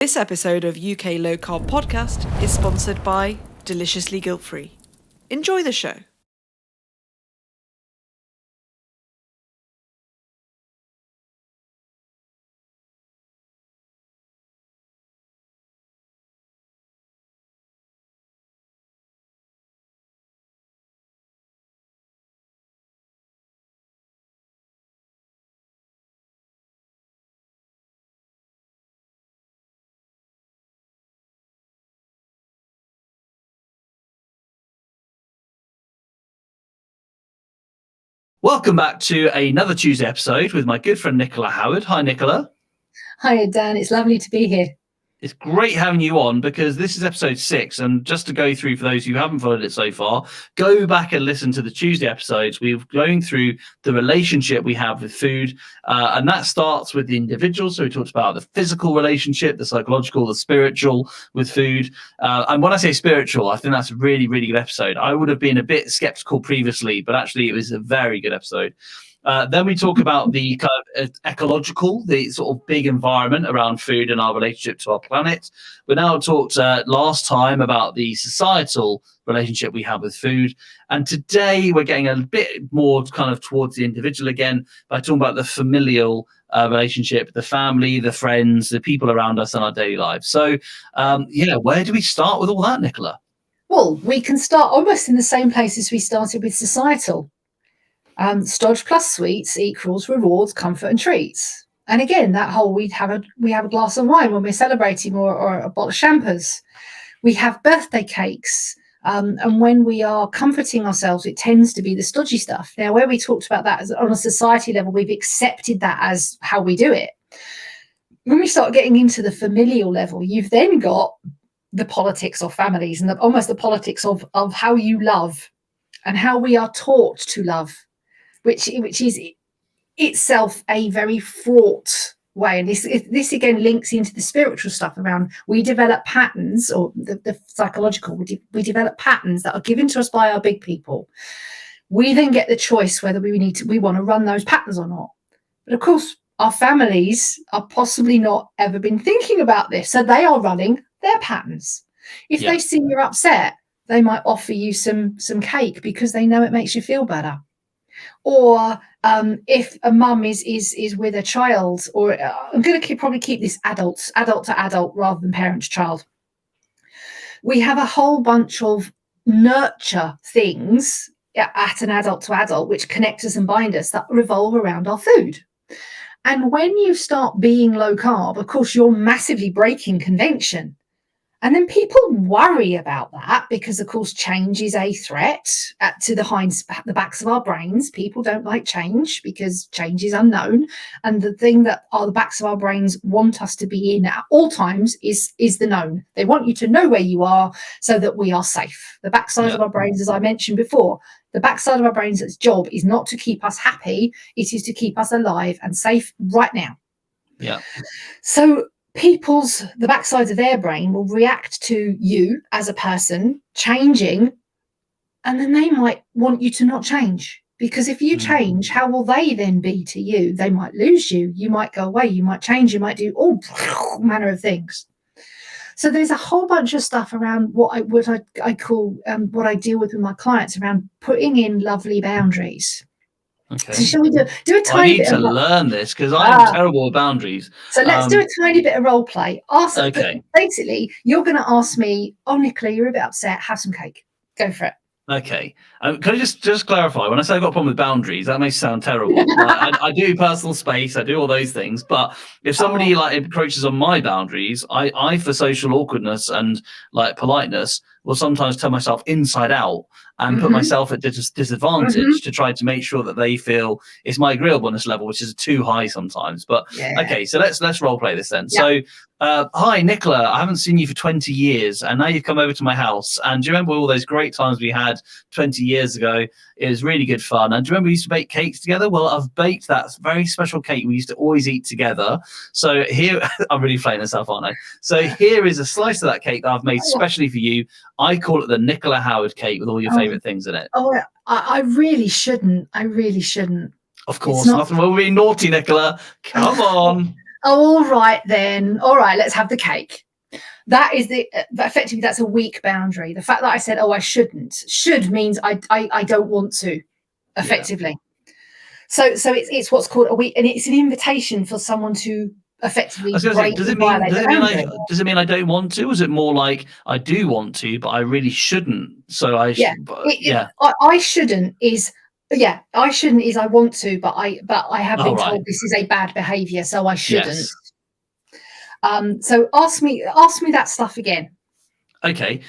This episode of UK Low Carb Podcast is sponsored by Deliciously Guilt-Free. Enjoy the show. Welcome back to another Tuesday episode with my good friend Nikola Howard. Hi, Nikola. Hi, Dan. It's lovely to be here. It's great having you on because this is episode 6. And just to go through for those who haven't followed it so far, go back and listen to the Tuesday episodes. We're going through the relationship we have with food. And that starts with the individual. So we talked about the physical relationship, the psychological, the spiritual with food. And when I say spiritual, I think that's a really, really good episode. I would have been a bit skeptical previously, but actually it was a very good episode. Then we talk about the kind of ecological, the sort of big environment around food and our relationship to our planet. We now talked last time about the societal relationship we have with food. And today we're getting a bit more kind of towards the individual again by talking about the familial relationship, the family, the friends, the people around us in our daily lives. So, where do we start with all that, Nikola? Well, we can start almost in the same place as we started with societal. Stodge plus sweets equals rewards, comfort, and treats. And again, that whole we have a glass of wine when we're celebrating, or a bottle of champers. We have birthday cakes, and when we are comforting ourselves, it tends to be the stodgy stuff. Now, where we talked about that as on a society level, we've accepted that as how we do it. When we start getting into the familial level, you've then got the politics of families and almost the politics of how you love and how we are taught to love. Which is itself a very fraught way. And this again links into the spiritual stuff around we develop patterns, or the psychological, we develop patterns that are given to us by our big people. We then get the choice whether we want to run those patterns or not. But of course, our families are possibly not ever been thinking about this. So they are running their patterns. If they see you're upset, they might offer you some cake because they know it makes you feel better. Or if a mum is with a child, or I'm going to probably keep this adult to adult rather than parent to child. We have a whole bunch of nurture things at an adult to adult, which connect us and bind us, that revolve around our food. And when you start being low carb, of course, you're massively breaking convention. And then people worry about that because, of course, change is a threat to the backs of our brains. People don't like change because change is unknown. And the thing that the backs of our brains want us to be in at all times is the known. They want you to know where you are so that we are safe. The backside of our brains, as I mentioned before, the backside of our brains' job is not to keep us happy. It is to keep us alive and safe right now. Yeah. So the backsides of their brain will react to you as a person changing, and then they might want you to not change, because if you change, how will they then be to you? They might lose you. You might go away. You might change. You might do all manner of things. So there's a whole bunch of stuff around what I call what I deal with my clients around putting in lovely boundaries. Okay. So shall we do a tiny bit? I need to learn this because I'm terrible with boundaries. So let's do a tiny bit of role play. Okay. Basically, you're going to ask me, "Oh, Nicola, you're a bit upset. Have some cake. Go for it." Okay. Can I just clarify? When I say I've got a problem with boundaries, that may sound terrible. I do personal space. I do all those things. But if somebody encroaches on my boundaries, I for social awkwardness and politeness will sometimes turn myself inside out and put myself at disadvantage to try to make sure that they feel it's my agreeableness level, which is too high sometimes. But okay, so let's role play this then. Yeah. So hi, Nikola, I haven't seen you for 20 years and now you've come over to my house. And do you remember all those great times we had 20 years ago? It was really good fun. And do you remember we used to bake cakes together? Well, I've baked that very special cake we used to always eat together. So here, I'm really playing this up, aren't I? So here is a slice of that cake that I've made specially for you. I call it the Nikola Howard cake with all your favourite things in it. Oh, I really shouldn't. Of course, nothing wrong with being naughty, Nikola. Come on. All right then. All right, let's have the cake. That is effectively that's a weak boundary. The fact that I said, oh, I shouldn't. Should means I don't want to, effectively. Yeah. So it's what's called a weak, and it's an invitation for someone to effectively break and violate the boundary. Does it mean I don't want to? Or is it more like I do want to, but I really shouldn't? So I I shouldn't is I shouldn't is I want to, but I have been told this is a bad behaviour, so I shouldn't. Yes. So ask me that stuff again. Okay,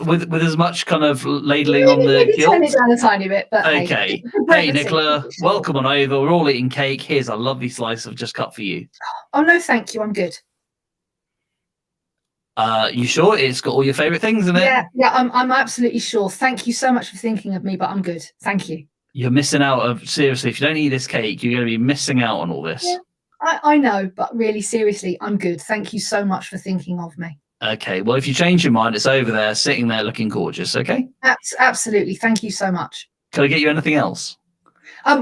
with as much kind of ladling on the guilt. Turn it down a tiny bit, but okay. Hey, Nicola, welcome on over. We're all eating cake. Here's a lovely slice I've just cut for you. Oh no, thank you. I'm good. You sure? It's got all your favourite things in it. Yeah. I'm absolutely sure. Thank you so much for thinking of me, but I'm good. Thank you. You're missing out. Seriously, if you don't eat this cake, you're going to be missing out on all this. Yeah, I know, but really, seriously, I'm good. Thank you so much for thinking of me. Okay, well, if you change your mind, it's over there, sitting there looking gorgeous, okay? Absolutely. Thank you so much. Can I get you anything else?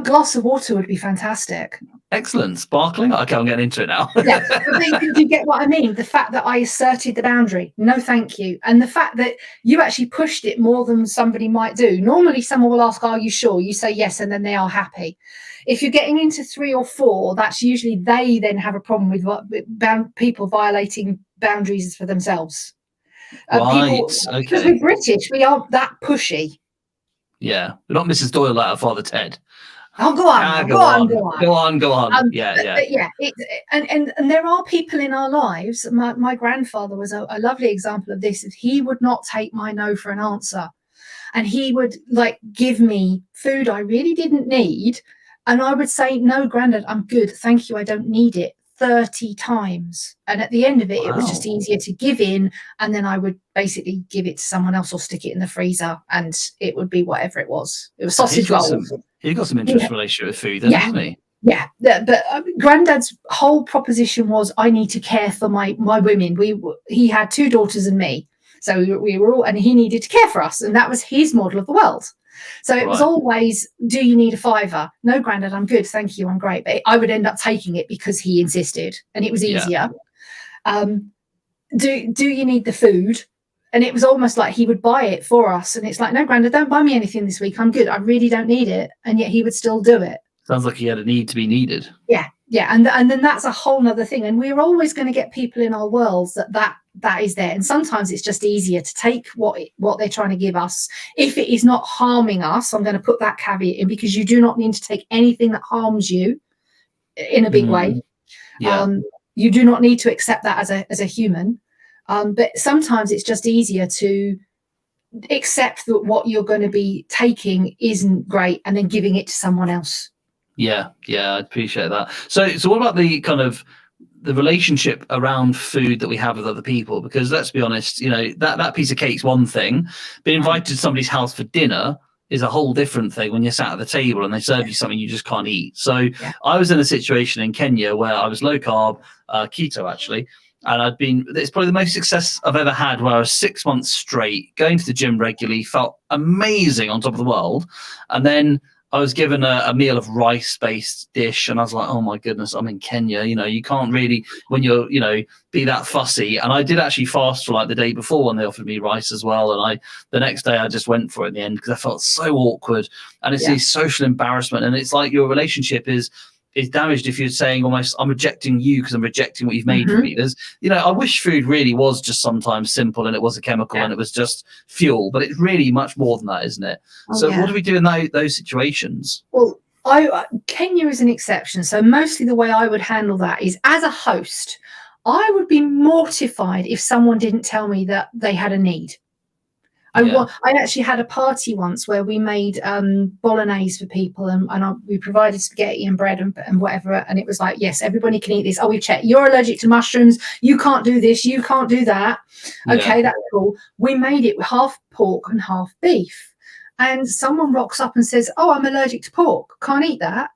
Glass of water would be fantastic. Excellent. Sparkling? Okay, I'm getting into it now. Yeah, but you get what I mean? The fact that I asserted the boundary, no thank you. And the fact that you actually pushed it more than somebody might do. Normally, someone will ask, are you sure? You say yes, and then they are happy. If you're getting into 3 or 4, that's usually they then have a problem with people violating boundaries for themselves. Right, okay. Because we're British, we aren't that pushy. Yeah, we're not Mrs. Doyle out of Father Ted. Oh, go on. Go on. Yeah. And there are people in our lives. My grandfather was a lovely example of this. He would not take my no for an answer. And he would give me food I really didn't need. And I would say, no, Grandad, I'm good. Thank you. I don't need it 30 times. And at the end of it, It was just easier to give in. And then I would basically give it to someone else or stick it in the freezer. And it would be whatever it was. It was sausage rolls. He's got some interesting relationship with food, hasn't he? Yeah. But Grandad's whole proposition was, I need to care for my women. He had 2 daughters and me. So we were all, and he needed to care for us. And that was his model of the world. So it was always, do you need a $5? No, Grandad, I'm good. Thank you. I'm great. But I would end up taking it because he insisted and it was easier. Do you need the food? And it was almost like he would buy it for us. And it's like, no, Grandad, don't buy me anything this week. I'm good. I really don't need it. And yet he would still do it. Sounds like he had a need to be needed. Yeah. And then that's a whole nother thing. And we're always going to get people in our worlds that is there. And sometimes it's just easier to take what they're trying to give us. If it is not harming us, I'm going to put that caveat in, because you do not need to take anything that harms you in a big way. Yeah. You do not need to accept that as a human. But sometimes it's just easier to accept that what you're going to be taking isn't great and then giving it to someone else. Yeah, I appreciate that. So what about the kind of the relationship around food that we have with other people? Because let's be honest, that piece of cake's one thing. Being invited to somebody's house for dinner is a whole different thing when you're sat at the table and they serve you something you just can't eat. So I was in a situation in Kenya where I was low carb, keto actually, and it's probably the most success I've ever had, where I was 6 months straight, going to the gym regularly, felt amazing, on top of the world. And then I was given a meal of rice-based dish, and I was like, oh my goodness, I'm in Kenya. You can't really, when you're, be that fussy. And I did actually fast for the day before when they offered me rice as well. And the next day I just went for it in the end because I felt so awkward. And it's this social embarrassment. And it's like your relationship is damaged if you're saying almost, I'm rejecting you because I'm rejecting what you've made for me. There's, I wish food really was just sometimes simple and it was a chemical and it was just fuel, but it's really much more than that, isn't it? What do we do in those situations? Well, Kenya is an exception. So mostly the way I would handle that is, as a host, I would be mortified if someone didn't tell me that they had a need. I actually had a party once where we made bolognese for people, and we provided spaghetti and bread and whatever. And it was like, yes, everybody can eat this. Oh, we checked. You're allergic to mushrooms. You can't do this. You can't do that. Okay, that's cool. We made it with half pork and half beef. And someone rocks up and says, oh, I'm allergic to pork. Can't eat that.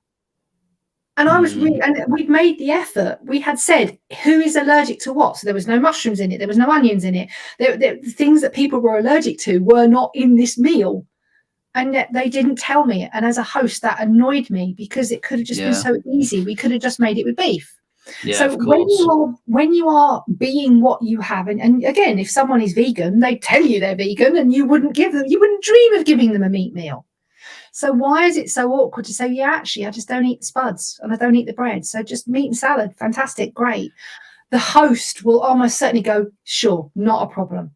And I was and we'd made the effort. We had said, who is allergic to what? So there was no mushrooms in it. There was no onions in it. The things that people were allergic to were not in this meal. And yet they didn't tell me. And as a host, that annoyed me, because it could have just been so easy. We could have just made it with beef. Yeah, So of course. when you are being what you have, and again, if someone is vegan, they tell you they're vegan, and you wouldn't dream of giving them a meat meal. So why is it so awkward to say, yeah, actually, I just don't eat the spuds and I don't eat the bread. So just meat and salad, fantastic, great. The host will almost certainly go, sure, not a problem.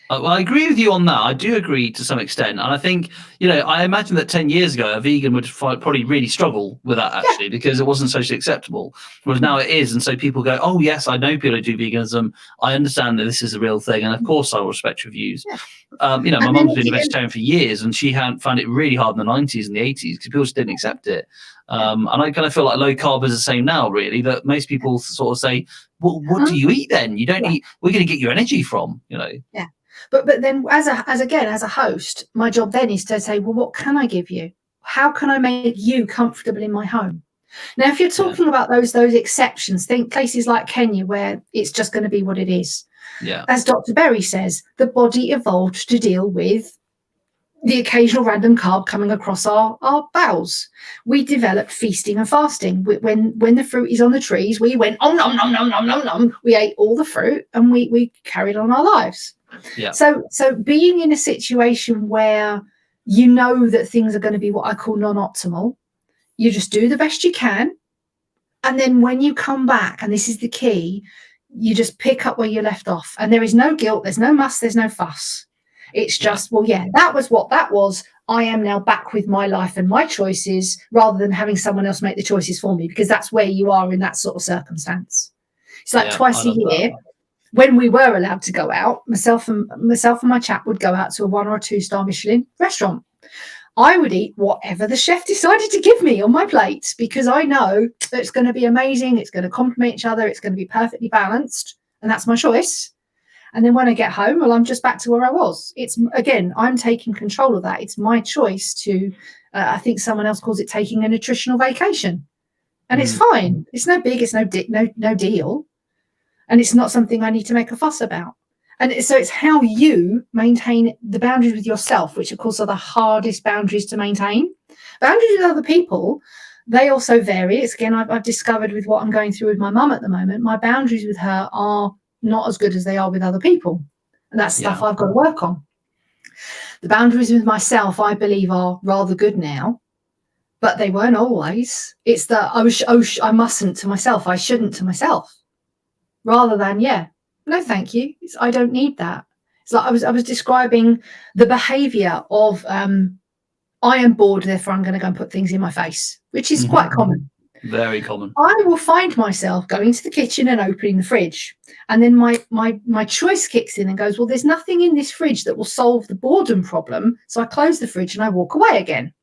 Well, I agree with you on that. I do agree to some extent. And I think, I imagine that 10 years ago, a vegan would probably really struggle with that, actually, because it wasn't socially acceptable. Whereas now it is. And so people go, oh, yes, I know people who do veganism. I understand that this is a real thing. And of course, I will respect your views. Yeah. My mum's been a vegetarian for years, and she hadn't found it really hard in the 90s and the 80s because people just didn't accept it. And I kind of feel like low carb is the same now, really, that most people sort of say, well, what do you eat then? You don't eat, we're going to get your energy from, Yeah. But then as a host, my job then is to say, well, what can I give you? How can I make you comfortable in my home? Now, if you're talking about those exceptions, think places like Kenya where it's just going to be what it is. Yeah. As Dr. Berry says, the body evolved to deal with the occasional random carb coming across our bowels. We developed feasting and fasting. When the fruit is on the trees, we went, oh, nom, nom, nom, nom, nom, nom. We ate all the fruit and we carried on our lives. Yeah. So being in a situation where you know that things are going to be what I call non-optimal, you just do the best you can. And then when you come back, and this is the key, you just pick up where you left off. And there is no guilt, there's no muss, there's no fuss. It's just, well, yeah, that was what that was. I am now back with my life and my choices rather than having someone else make the choices for me, because that's where you are in that sort of circumstance. It's like twice a year. When we were allowed to go out, myself and my chap would go out to a 1 or 2 star Michelin restaurant. I would eat whatever the chef decided to give me on my plate, because I know that it's going to be amazing. It's going to complement each other. It's going to be perfectly balanced. And that's my choice. And then when I get home, well, I'm just back to where I was. It's, again, I'm taking control of that. It's my choice to, I think someone else calls it taking a nutritional vacation. And it's fine. It's no big, it's no deal. And it's not something I need to make a fuss about. And so it's how you maintain the boundaries with yourself, which of course are the hardest boundaries to maintain. Boundaries with other people, they also vary. It's again, I've discovered with what I'm going through with my mum at the moment, my boundaries with her are not as good as they are with other people. And that's stuff I've got to work on. The boundaries with myself, I believe, are rather good now, but they weren't always. It's that I mustn't to myself. I shouldn't to myself. Rather than, no, thank you. I don't need that. It's like I was describing the behaviour of I am bored, therefore I'm going to go and put things in my face, which is quite common. Very common. I will find myself going to the kitchen and opening the fridge, and then my choice kicks in and goes, well, there's nothing in this fridge that will solve the boredom problem, so I close the fridge and I walk away again.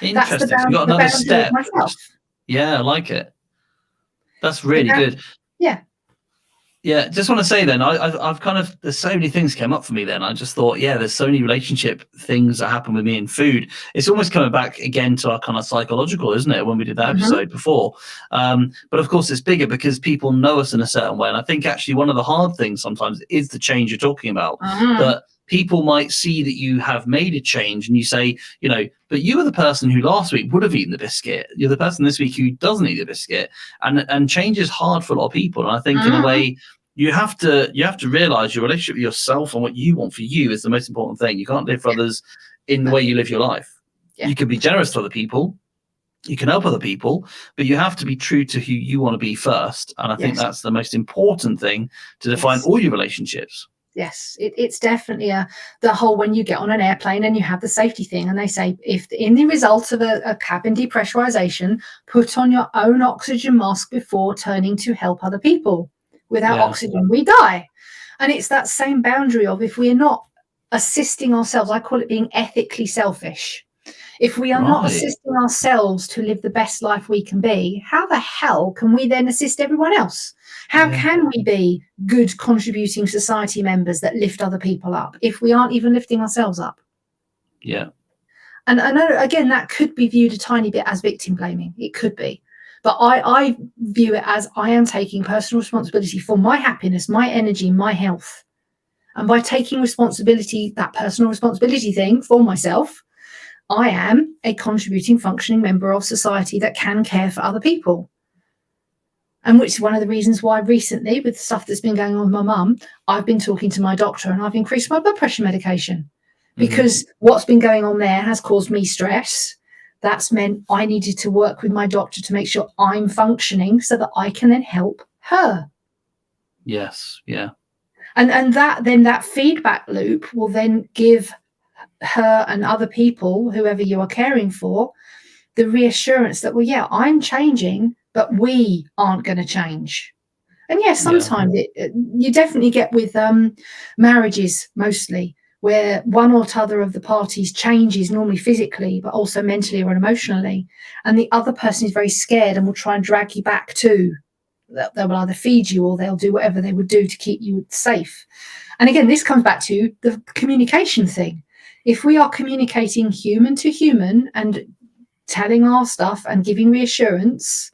Interesting. So you've got another step. Yeah, I like it. That's really good. Yeah, just want to say then, I've kind of, there's so many things came up for me then. I just thought, there's so many relationship things that happen with me in food. It's almost coming back again to our kind of psychological, isn't it, when we did that episode before. But of course, it's bigger because people know us in a certain way. And I think actually one of the hard things sometimes is the change you're talking about. That people might see that you have made a change and you say, but you were the person who last week would have eaten the biscuit. You're the person this week who doesn't eat the biscuit. And change is hard for a lot of people. And I think in a way, you have to realize your relationship with yourself and what you want for you is the most important thing. You can't live for others in the way you live your life. You can be generous to other people. You can help other people, but you have to be true to who you want to be first. And I think that's the most important thing to define all your relationships. Yes, it's definitely the whole when you get on an airplane and you have the safety thing and they say, if in the result of a cabin depressurization, put on your own oxygen mask before turning to help other people. Without oxygen, we die. And it's that same boundary of if we are not assisting ourselves, I call it being ethically selfish. If we are not assisting ourselves to live the best life we can be, how the hell can we then assist everyone else? How can we be good contributing society members that lift other people up if we aren't even lifting ourselves up? Yeah. And I know, again, that could be viewed a tiny bit as victim blaming. It could be. But I view it as I am taking personal responsibility for my happiness, my energy, my health. And by taking responsibility, that personal responsibility thing for myself, I am a contributing, functioning member of society that can care for other people. And which is one of the reasons why recently, with stuff that's been going on with my mum, I've been talking to my doctor and I've increased my blood pressure medication, because what's been going on there has caused me stress. That's meant I needed to work with my doctor to make sure I'm functioning so that I can then help her. Yes. Yeah. And that feedback loop will then give her and other people, whoever you are caring for, the reassurance that, well, yeah, I'm changing, but we aren't going to change. And yes, sometimes you definitely get with marriages mostly, where one or t'other of the parties changes, normally physically, but also mentally or emotionally. And the other person is very scared and will try and drag you back to. They will either feed you or they'll do whatever they would do to keep you safe. And again, this comes back to the communication thing. If we are communicating human to human and telling our stuff and giving reassurance,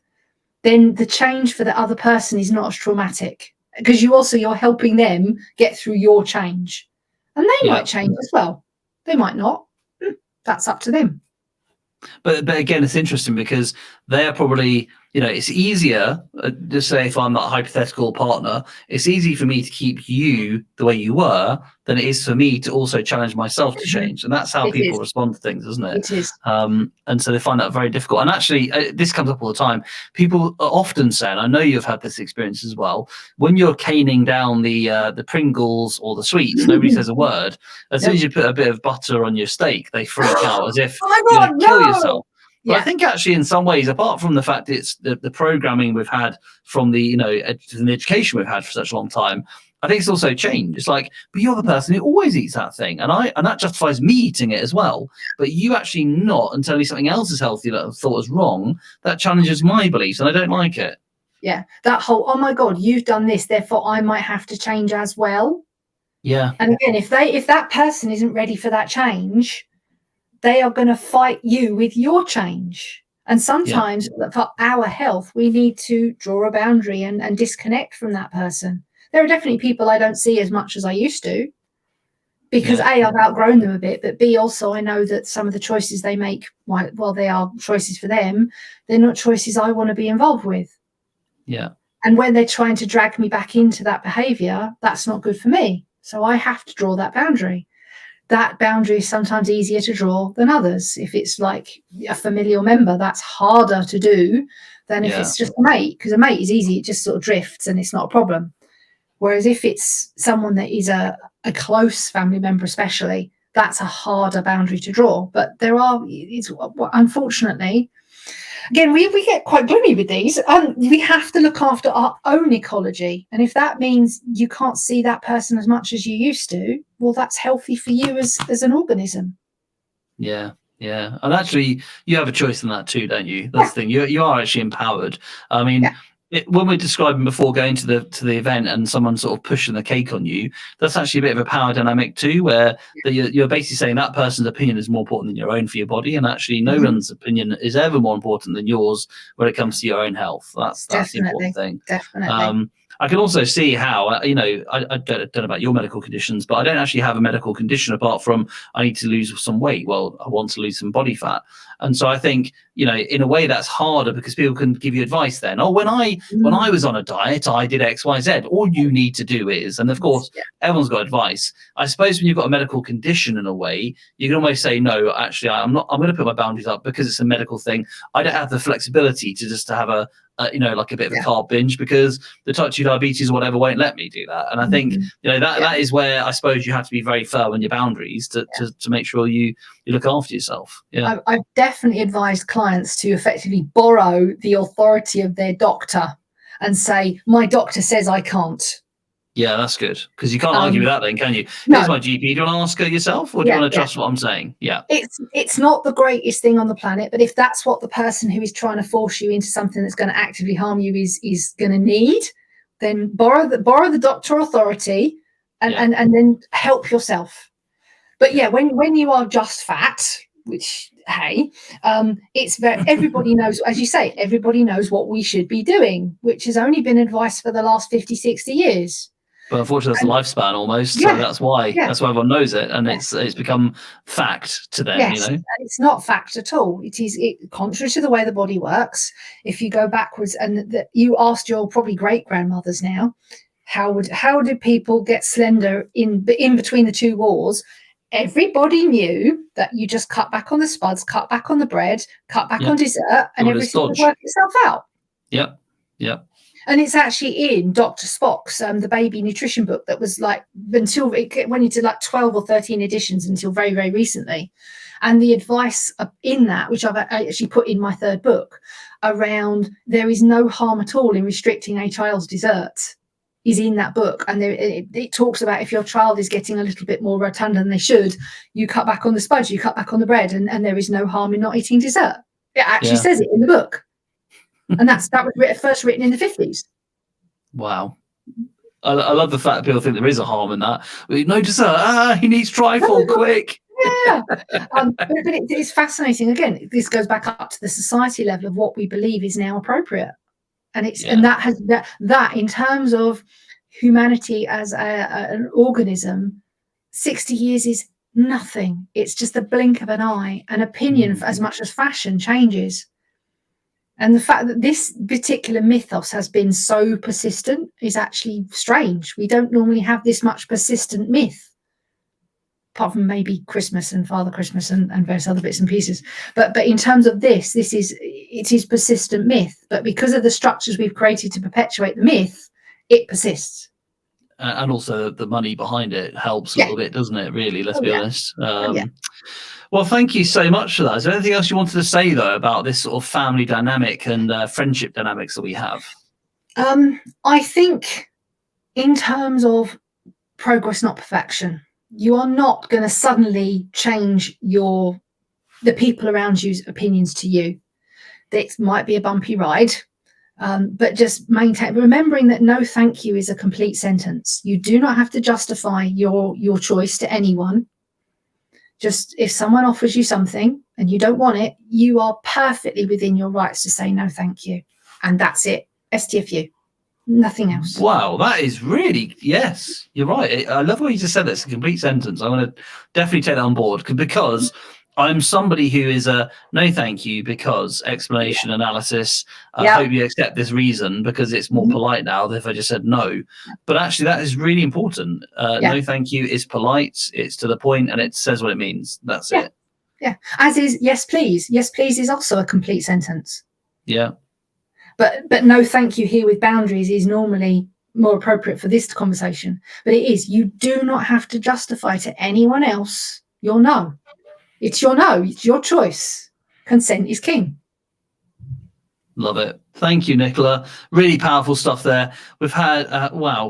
then the change for the other person is not as traumatic, because you're helping them get through your change. And they might change as well. They might not. That's up to them. But again, it's interesting because they're probably, it's easier, just say if I'm not a hypothetical partner, it's easy for me to keep you the way you were than it is for me to also challenge myself to change. And that's how people respond to things, isn't it? It is. And so they find that very difficult. And actually, this comes up all the time. People often say, and I know you've had this experience as well, when you're caning down the Pringles or the sweets, nobody says a word. As soon as you put a bit of butter on your steak, they freak out as if you're going to kill yourself. But I think actually in some ways, apart from the fact it's the programming we've had from the, the education we've had for such a long time, I think it's also changed. It's like, but you're the person who always eats that thing. And that justifies me eating it as well. But you actually not, and tell me something else is healthy that I thought was wrong, that challenges my beliefs and I don't like it. Yeah. That whole, oh my God, you've done this, therefore I might have to change as well. Yeah. And again, if that person isn't ready for that change, they are going to fight you with your change. And sometimes for our health, we need to draw a boundary and disconnect from that person. There are definitely people I don't see as much as I used to, because A, I've outgrown them a bit, but B, also I know that some of the choices they make, while they are choices for them, they're not choices I want to be involved with. Yeah. And when they're trying to drag me back into that behavior, that's not good for me. So I have to draw that boundary. That boundary is sometimes easier to draw than others. If it's like a familial member, that's harder to do than if it's just a mate, because a mate is easy. It just sort of drifts and it's not a problem. Whereas if it's someone that is a close family member, especially, that's a harder boundary to draw. But unfortunately, again, we get quite gloomy with these. We have to look after our own ecology. And if that means you can't see that person as much as you used to, well, that's healthy for you as an organism. Yeah. Yeah. And actually, you have a choice in that too, don't you? That's the thing. You are actually empowered. I mean, when we're describing before going to the event and someone sort of pushing the cake on you, that's actually a bit of a power dynamic too, where you're basically saying that person's opinion is more important than your own for your body, and actually no one's opinion is ever more important than yours when it comes to your own health. That's the important thing. Definitely. I can also see how, I don't know about your medical conditions, but I don't actually have a medical condition apart from I need to lose some weight. Well, I want to lose some body fat. And so I think, in a way that's harder because people can give you advice then. Oh, when I was on a diet, I did X, Y, Z. All you need to do is, and of course, everyone's got advice. I suppose when you've got a medical condition in a way, you can almost say, no, actually, I'm going to put my boundaries up because it's a medical thing. I don't have the flexibility to have like a bit of a carb binge because the type 2 diabetes or whatever won't let me do that. And I think, that is where I suppose you have to be very firm on your boundaries to make sure you look after yourself. Yeah. I've definitely advised clients to effectively borrow the authority of their doctor and say, my doctor says I can't. Yeah, that's good. Because you can't argue with that then, can you? No. Here's my GP. Do you want to ask her yourself or do you want to trust what I'm saying? Yeah. It's not the greatest thing on the planet, but if that's what the person who is trying to force you into something that's going to actively harm you is going to need, then borrow the doctor authority and then help yourself. But when you are just fat, which, hey, it's everybody knows, as you say, everybody knows what we should be doing, which has only been advice for the last 50, 60 years. But unfortunately, that's the lifespan almost. Yeah, So that's why everyone knows it, and it's become fact to them. Yes, You know, and it's not fact at all. It is contrary to the way the body works. If you go backwards, and you asked your probably great grandmothers now, how did people get slender in between the two wars? Everybody knew that you just cut back on the spuds, cut back on the bread, cut back on dessert, and everything will work itself out. Yep. Yep. And it's actually in Dr. Spock's the baby nutrition book that was like when he did like 12 or 13 editions until very, very recently. And the advice in that, which I actually put in my third book, around there is no harm at all in restricting a child's desserts, is in that book. And it talks about if your child is getting a little bit more rotund than they should, you cut back on the spuds, you cut back on the bread, and there is no harm in not eating dessert. It actually says it in the book. And that was first written in the 50s. Wow. I love the fact that people think there is a harm in that. No dessert. He needs trifle, quick. Yeah. But it's fascinating. Again, this goes back up to the society level of what we believe is now appropriate. And and that in terms of humanity as an organism, 60 years is nothing. It's just a blink of an eye. An opinion, as much as fashion, changes. And the fact that this particular mythos has been so persistent is actually strange. We don't normally have this much persistent myth, apart from maybe Christmas and Father Christmas and various other bits and pieces. But in terms of it is persistent myth. But because of the structures we've created to perpetuate the myth, it persists. And also the money behind it helps a little bit, doesn't it? Really, let's be honest. Well, thank you so much for that. Is there anything else you wanted to say, though, about this sort of family dynamic and friendship dynamics that we have? I think in terms of progress, not perfection, you are not going to suddenly change the people around you's opinions to you. It might be a bumpy ride, but just remembering that no thank you is a complete sentence. You do not have to justify your choice to anyone. Just if someone offers you something and you don't want it, you are perfectly within your rights to say no thank you. And that's it. STFU. Nothing else. Wow, that is really, yes, you're right. I love what you just said. That's a complete sentence. I'm going to definitely take that on board because I'm somebody who is a no thank you because explanation, analysis. I hope you accept this reason because it's more polite now than if I just said no. But actually, that is really important. No thank you is polite, it's to the point, and it says what it means. That's it. Yeah. As is yes, please. Yes, please is also a complete sentence. Yeah. But no thank you here with boundaries is normally more appropriate for this conversation. But it is. You do not have to justify to anyone else your no. It's your no. It's your choice. Consent is king. Love it. Thank you, Nikola. Really powerful stuff there. We've had,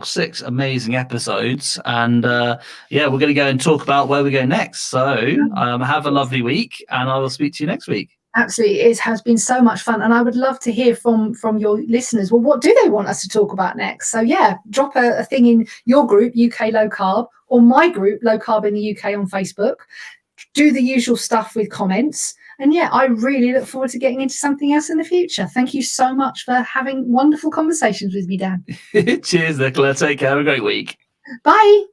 6 amazing episodes. And we're going to go and talk about where we go next. So have a lovely week and I will speak to you next week. Absolutely. It has been so much fun. And I would love to hear from your listeners. Well, what do they want us to talk about next? So, drop a thing in your group, UK Low Carb, or my group, Low Carb in the UK on Facebook. Do the usual stuff with comments. And I really look forward to getting into something else in the future. Thank you so much for having wonderful conversations with me, Dan. Cheers, Nikola. Take care. Have a great week. Bye.